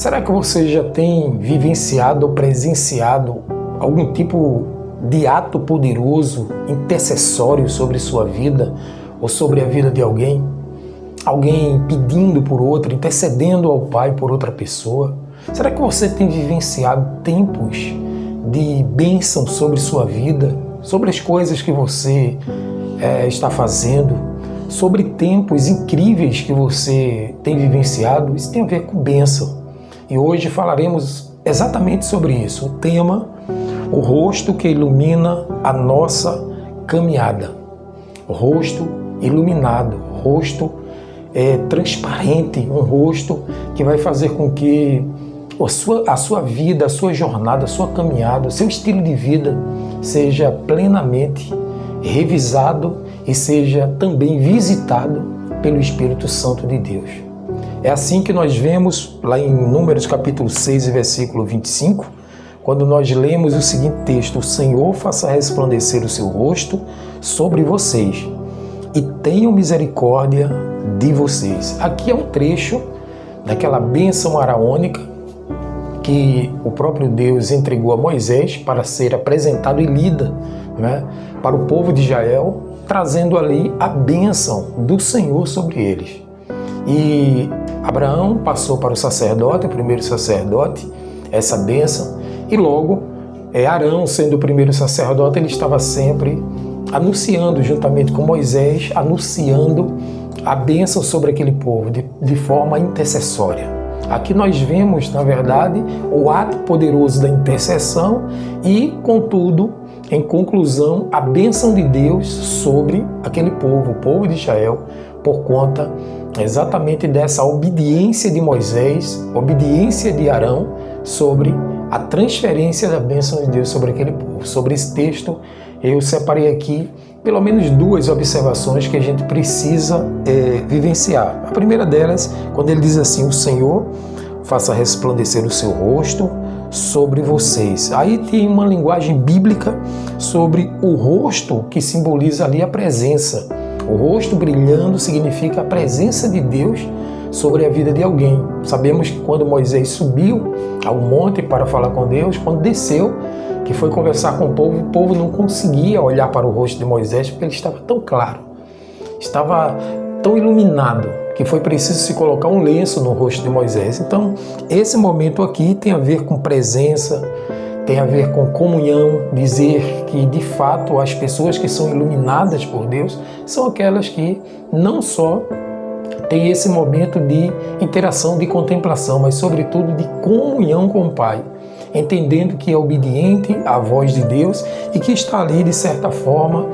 Será que você já tem vivenciado ou presenciado algum tipo de ato poderoso, intercessório sobre sua vida ou sobre a vida de alguém? Alguém pedindo por outra, intercedendo ao Pai por outra pessoa? Será que você tem vivenciado tempos de bênção sobre sua vida, sobre as coisas que você está fazendo, sobre tempos incríveis que você tem vivenciado? Isso tem a ver com bênção. E hoje falaremos exatamente sobre isso. O tema: o rosto que ilumina a nossa caminhada. O rosto iluminado, rosto transparente, um rosto que vai fazer com que a sua vida, a sua jornada, a sua caminhada, o seu estilo de vida seja plenamente revisado e seja também visitado pelo Espírito Santo de Deus. É assim que nós vemos lá em Números capítulo 6, versículo 25, quando nós lemos o seguinte texto: o Senhor faça resplandecer o seu rosto sobre vocês e tenha misericórdia de vocês. Aqui é um trecho daquela bênção araônica que o próprio Deus entregou a Moisés para ser apresentado e lida, para o povo de Israel, trazendo ali a bênção do Senhor sobre eles. E Abraão passou para o sacerdote, o primeiro sacerdote, essa bênção, e logo Arão, sendo o primeiro sacerdote, ele estava sempre anunciando, juntamente com Moisés, anunciando a bênção sobre aquele povo de forma intercessória. Aqui nós vemos, na verdade, o ato poderoso da intercessão e, contudo, em conclusão, a bênção de Deus sobre aquele povo, o povo de Israel, por conta exatamente dessa obediência de Moisés, obediência de Arão sobre a transferência da bênção de Deus sobre aquele povo. Sobre esse texto, eu separei aqui pelo menos duas observações que a gente precisa vivenciar. A primeira delas, quando ele diz assim: o Senhor faça resplandecer o seu rosto sobre vocês. Aí tem uma linguagem bíblica sobre o rosto, que simboliza ali a presença. O rosto brilhando significa a presença de Deus sobre a vida de alguém. Sabemos que quando Moisés subiu ao monte para falar com Deus, quando desceu, que foi conversar com o povo não conseguia olhar para o rosto de Moisés porque ele estava tão claro, estava tão iluminado, que foi preciso se colocar um lenço no rosto de Moisés. Então, esse momento aqui tem a ver com presença, tem a ver com comunhão, dizer que, de fato, as pessoas que são iluminadas por Deus são aquelas que não só têm esse momento de interação, de contemplação, mas, sobretudo, de comunhão com o Pai, entendendo que é obediente à voz de Deus e que está ali, de certa forma,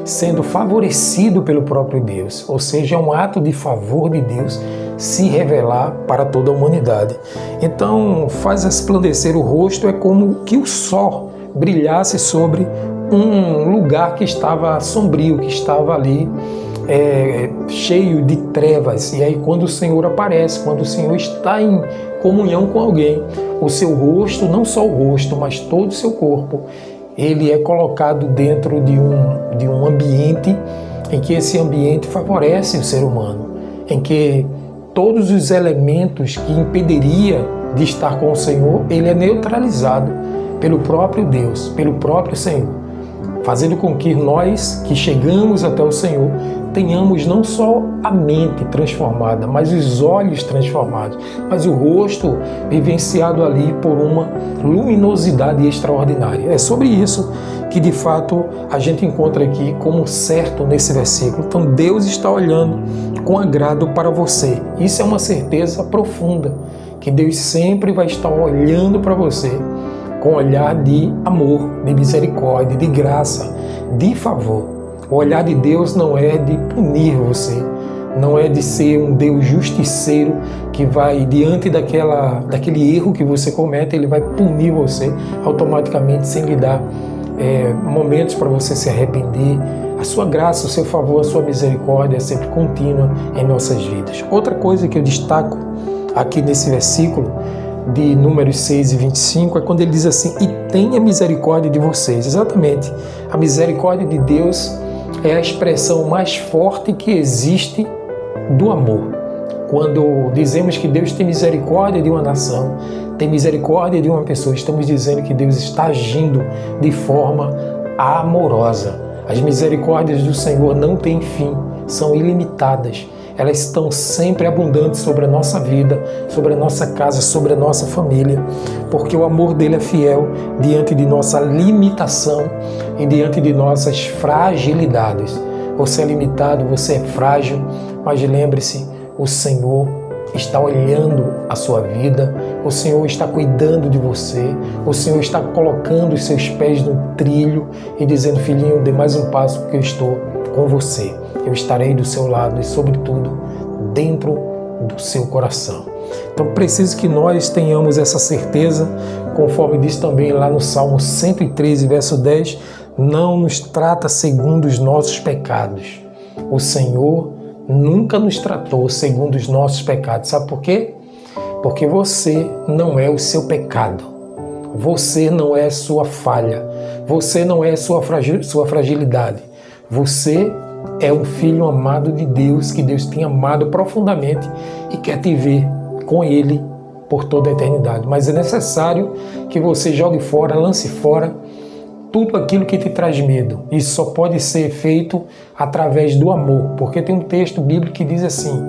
sendo favorecido pelo próprio Deus. Ou seja, é um ato de favor de Deus se revelar para toda a humanidade. Então, faz resplandecer o rosto é como que o sol brilhasse sobre um lugar que estava sombrio, que estava ali cheio de trevas. E aí, quando o Senhor aparece, quando o Senhor está em comunhão com alguém, o seu rosto, não só o rosto, mas todo o seu corpo, ele é colocado dentro de um ambiente em que esse ambiente favorece o ser humano, em que todos os elementos que impediria de estar com o Senhor, ele é neutralizado pelo próprio Deus, pelo próprio Senhor, fazendo com que nós que chegamos até o Senhor tenhamos não só a mente transformada, mas os olhos transformados, mas o rosto vivenciado ali por uma luminosidade extraordinária. É sobre isso que, de fato, a gente encontra aqui como certo nesse versículo. Então, Deus está olhando com agrado para você. Isso é uma certeza profunda, que Deus sempre vai estar olhando para você com olhar de amor, de misericórdia, de graça, de favor. O olhar de Deus não é de punir você, não é de ser um Deus justiceiro que vai, diante daquele erro que você comete, ele vai punir você automaticamente sem lhe dar momentos para você se arrepender. A sua graça, o seu favor, a sua misericórdia é sempre contínua em nossas vidas. Outra coisa que eu destaco aqui nesse versículo de Números 6 e 25 é quando ele diz assim: e tenha misericórdia de vocês. Exatamente, a misericórdia de Deus é a expressão mais forte que existe do amor. Quando dizemos que Deus tem misericórdia de uma nação, tem misericórdia de uma pessoa, estamos dizendo que Deus está agindo de forma amorosa. As misericórdias do Senhor não têm fim, são ilimitadas. Elas estão sempre abundantes sobre a nossa vida, sobre a nossa casa, sobre a nossa família, porque o amor dele é fiel diante de nossa limitação e diante de nossas fragilidades. Você é limitado, você é frágil, mas lembre-se, o Senhor está olhando a sua vida, o Senhor está cuidando de você, o Senhor está colocando os seus pés no trilho e dizendo: filhinho, dê mais um passo porque eu estou com você. Eu estarei do seu lado e, sobretudo, dentro do seu coração. Então, preciso que nós tenhamos essa certeza, conforme diz também lá no Salmo 113, verso 10, não nos trata segundo os nossos pecados. O Senhor nunca nos tratou segundo os nossos pecados. Sabe por quê? Porque você não é o seu pecado. Você não é sua falha. Você não é sua fragilidade. Você é um filho amado de Deus, que Deus tem amado profundamente e quer te ver com Ele por toda a eternidade. Mas é necessário que você jogue fora, lance fora tudo aquilo que te traz medo. Isso só pode ser feito através do amor, porque tem um texto bíblico que diz assim: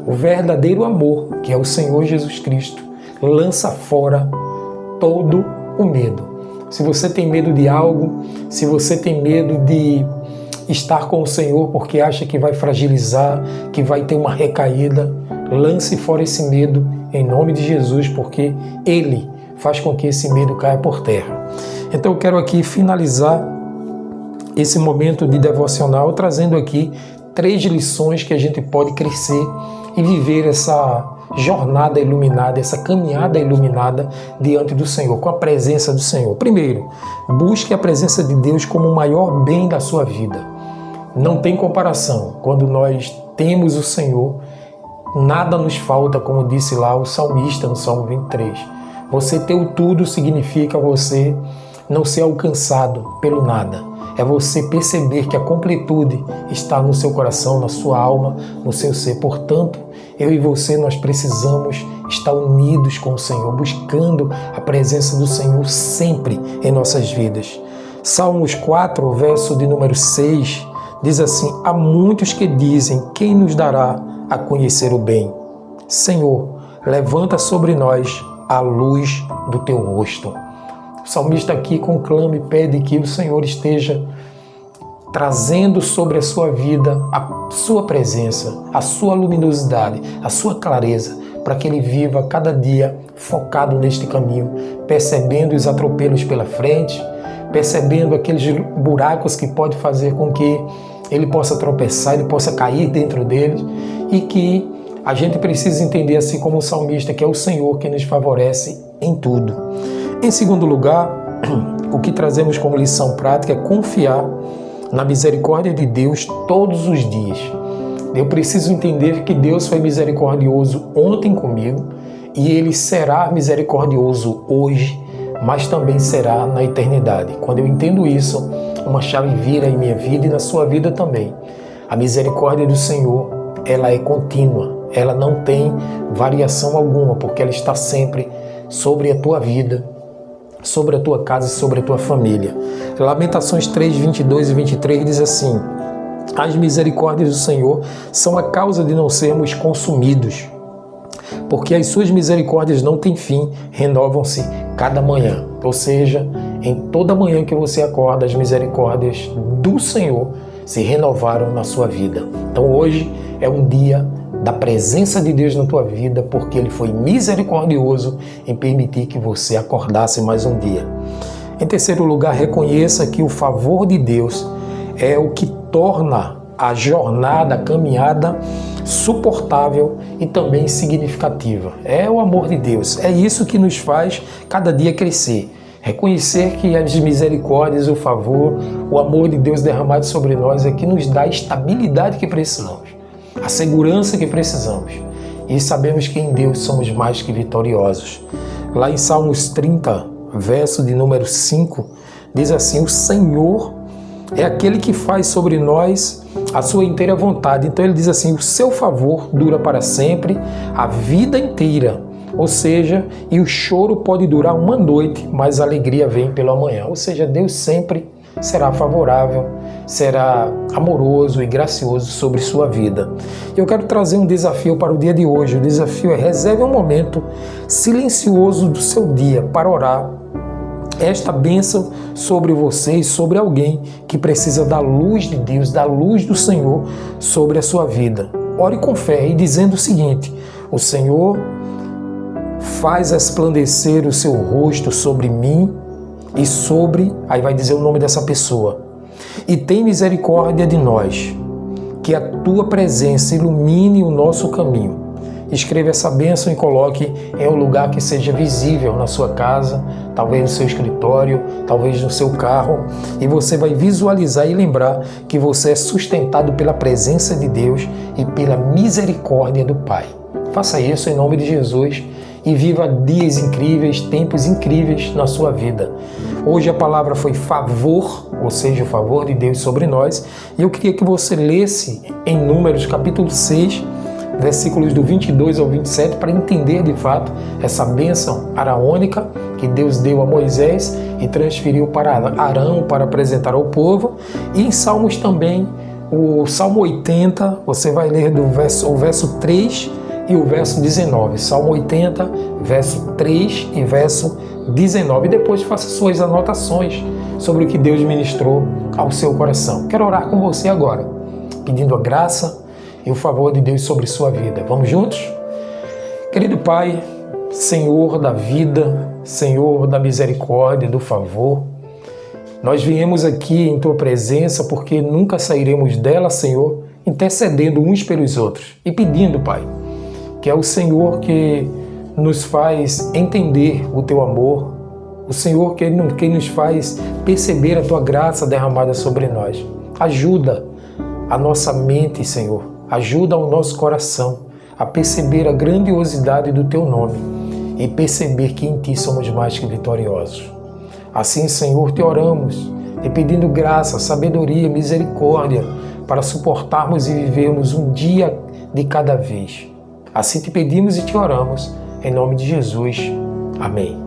o verdadeiro amor, que é o Senhor Jesus Cristo, lança fora todo o medo. Se você tem medo de algo, se você tem medo de estar com o Senhor porque acha que vai fragilizar, que vai ter uma recaída, lance fora esse medo em nome de Jesus, porque Ele faz com que esse medo caia por terra. Então eu quero aqui finalizar esse momento de devocional trazendo aqui 3 lições que a gente pode crescer e viver essa jornada iluminada, essa caminhada iluminada diante do Senhor, com a presença do Senhor. Primeiro, busque a presença de Deus como o maior bem da sua vida. Não tem comparação. Quando nós temos o Senhor, nada nos falta, como disse lá o salmista no Salmo 23. Você ter o tudo significa você não ser alcançado pelo nada. É você perceber que a completude está no seu coração, na sua alma, no seu ser. Portanto, eu e você, nós precisamos estar unidos com o Senhor, buscando a presença do Senhor sempre em nossas vidas. Salmos 4, verso de número 6, diz assim: há muitos que dizem, quem nos dará a conhecer o bem? Senhor, levanta sobre nós a luz do teu rosto. O salmista aqui conclama e pede que o Senhor esteja trazendo sobre a sua vida a sua presença, a sua luminosidade, a sua clareza, para que ele viva cada dia focado neste caminho, percebendo os atropelos pela frente, percebendo aqueles buracos que pode fazer com que ele possa tropeçar, ele possa cair dentro deles, e que a gente precisa entender, assim como o salmista, que é o Senhor que nos favorece em tudo. Em segundo lugar, o que trazemos como lição prática é confiar na misericórdia de Deus todos os dias. Eu preciso entender que Deus foi misericordioso ontem comigo e Ele será misericordioso hoje, mas também será na eternidade. Quando eu entendo isso, uma chave vira em minha vida e na sua vida também. A misericórdia do Senhor, ela é contínua, ela não tem variação alguma, porque ela está sempre sobre a tua vida, sobre a tua casa e sobre a tua família. Lamentações 3, 22 e 23 diz assim: as misericórdias do Senhor são a causa de não sermos consumidos, porque as suas misericórdias não têm fim, renovam-se cada manhã. Ou seja, em toda manhã que você acorda, as misericórdias do Senhor se renovaram na sua vida. Então hoje é um dia da presença de Deus na tua vida, porque Ele foi misericordioso em permitir que você acordasse mais um dia. Em terceiro lugar, reconheça que o favor de Deus é o que torna a jornada, a caminhada suportável e também significativa. É o amor de Deus, é isso que nos faz cada dia crescer. Reconhecer que as misericórdias, o favor, o amor de Deus derramado sobre nós é que nos dá a estabilidade que precisamos, a segurança que precisamos. E sabemos que em Deus somos mais que vitoriosos. Lá em Salmos 30, verso de número 5, diz assim: o Senhor é aquele que faz sobre nós a sua inteira vontade. Então ele diz assim, o seu favor dura para sempre, a vida inteira. Ou seja, e o choro pode durar uma noite, mas a alegria vem pela manhã. Ou seja, Deus sempre será favorável, será amoroso e gracioso sobre sua vida. Eu quero trazer um desafio para o dia de hoje. O desafio é: reserve um momento silencioso do seu dia para orar esta bênção sobre você e sobre alguém que precisa da luz de Deus, da luz do Senhor sobre a sua vida. Ore com fé e dizendo o seguinte: o Senhor faz resplandecer o seu rosto sobre mim e sobre, aí vai dizer o nome dessa pessoa, e tem misericórdia de nós, que a tua presença ilumine o nosso caminho. Escreva essa bênção e coloque em um lugar que seja visível na sua casa, talvez no seu escritório, talvez no seu carro, e você vai visualizar e lembrar que você é sustentado pela presença de Deus e pela misericórdia do Pai. Faça isso em nome de Jesus e viva dias incríveis, tempos incríveis na sua vida. Hoje a palavra foi favor, ou seja, o favor de Deus sobre nós, e eu queria que você lesse em Números capítulo 6, versículos do 22 ao 27, para entender de fato essa bênção araônica que Deus deu a Moisés e transferiu para Arão para apresentar ao povo. E em Salmos também, o Salmo 80, você vai ler o verso 3 e o verso 19. Salmo 80, verso 3 e verso 19. E depois faça suas anotações sobre o que Deus ministrou ao seu coração. Quero orar com você agora, pedindo a graça e o favor de Deus sobre sua vida. Vamos juntos? Querido Pai, Senhor da vida, Senhor da misericórdia, do favor, nós viemos aqui em Tua presença porque nunca sairemos dela, Senhor, intercedendo uns pelos outros e pedindo, Pai, que é o Senhor que nos faz entender o Teu amor, o Senhor que nos faz perceber a Tua graça derramada sobre nós. Ajuda a nossa mente, Senhor, ajuda o nosso coração a perceber a grandiosidade do Teu nome e perceber que em Ti somos mais que vitoriosos. Assim, Senhor, Te oramos, Te pedindo graça, sabedoria, misericórdia para suportarmos e vivermos um dia de cada vez. Assim Te pedimos e Te oramos, em nome de Jesus. Amém.